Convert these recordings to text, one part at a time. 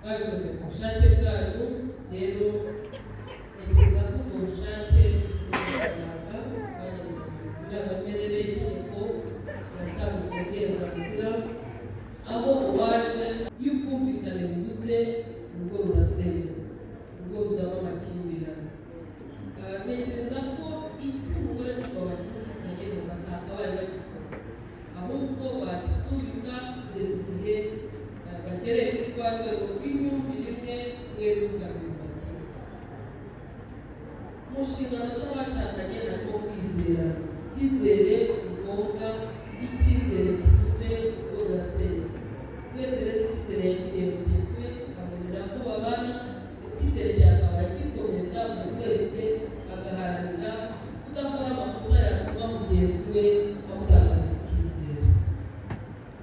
babikoze ku bushake bwanyu. Rero ntekereza ko ubwo bushake buzabaraga kugira ngo amerere inteko yatanze uburenganzira, aho uwaje iyo ubwumvikane bubuze urugo rurasenya, urugo ruzaba amakimbirane. Ntekereza ko iyo umugore n'umugabo batumvikanye batakabaye bagikora, ahubwo bagisubika kugeza igihe bagereye kuri rwa rwego rw'imyumvire imwe mwebwe mugamije. Mu nshingano z'abashakanye harimo kwizera. Icyizere ni ngombwa, icyizere kivuze urugo rurasenya. Twese rero icyizere yagiriye mugenzi we akamenya ko babana, icyizere cyakabaye gikomeza buri wese agaharanira kudakora amakosa yatuma mugenzi we amutakaza icyizere.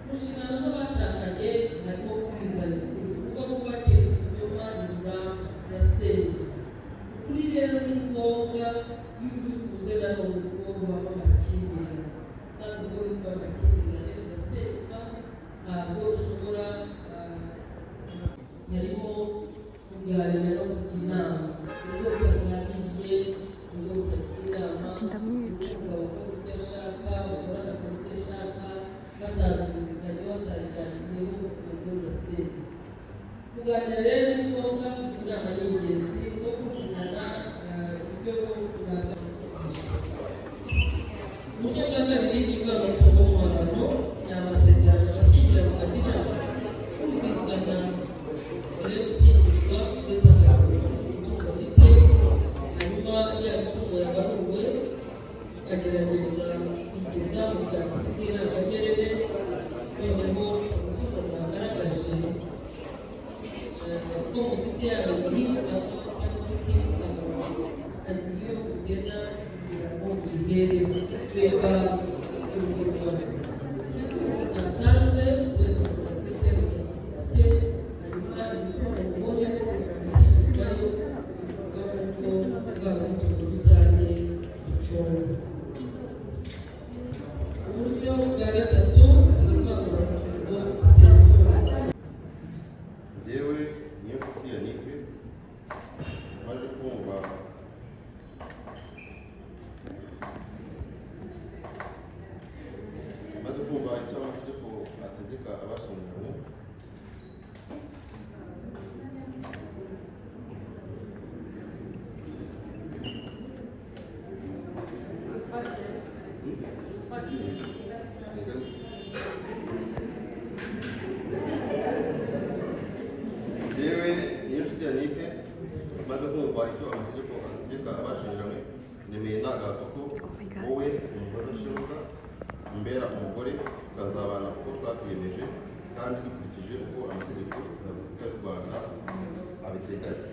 Mu nshingano z'abashakanye harimo kubwizanya ukuri, kuko kubakiye ku kinyoma rurasenya. Ukuri rero ni ngombwa, iyo uri kuze nanone urugo rubamo amakimbirane, kandi urugo rurimo amakimbirane rugasenyuka, ntabwo rushobora yarimo kuganira no kujya inama. Urugo rutaganiriye, urugo rutagira inama, umugabo akoze ibyo ashaka, umugore agakora ibyo ashaka, batandukanye batabiganiriyeho, urugo rurasenyuka. Kuganira rero ni ngombwa, kugira inama ni ingenzi, no kumvikana ibyo kuranga. Uburyo bwa kabiri bw'amatungo mu bantu ni amasezerano abashyingiranywe bagirana, kumvikana mbere yo gushyingirwa kugeza umutungo bafite, hanyuma yabishoboye abaruwe akagerageza kugeza mu bwabo bw'irangamimerere. Noneho umutungo mwagaragaje ko mufite ababiri cyangwa se k'ibikamaro, iyo ugena kugira ngo bihere twebwe urugo rwawe natanze wese ugaseke ufite, hanyuma imitungo mubonye ko gushyingirwayo bivuga ko bwa butungo bijyanye icumbi. Uburyo bwa gatatu ni urwego rusesuye. Yewe niyo nshuti ya Nipe baje kumva icyo amategeko ategeka abashyingiranywe. Yewe niyo nshuti ya Nipe maze kumva icyo amategeko ategeka abashyingiranywe, nemeye ntagahato ko wowe umukozi Shebusa umbera umugore, tukazabana uko twakwiyemeje kandi dukurikije uko amategeko ya Repubulika y'u Rwanda abiteganya.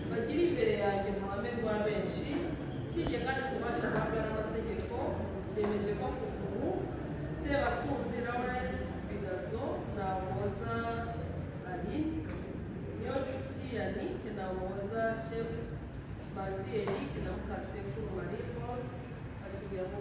Bagiri imbere yanjye mu ruhame rwa benshi, kijye kandi kubasha guhabwa n'amategeko, bemeje ko kuva Sebatunzi Lawrence Bigazo na Umuhoza Aline, Niyonshuti Yannick na Umuhoza Shebusa, Manzi Eric na Mukasekuru Marie Rose bashyingiranwe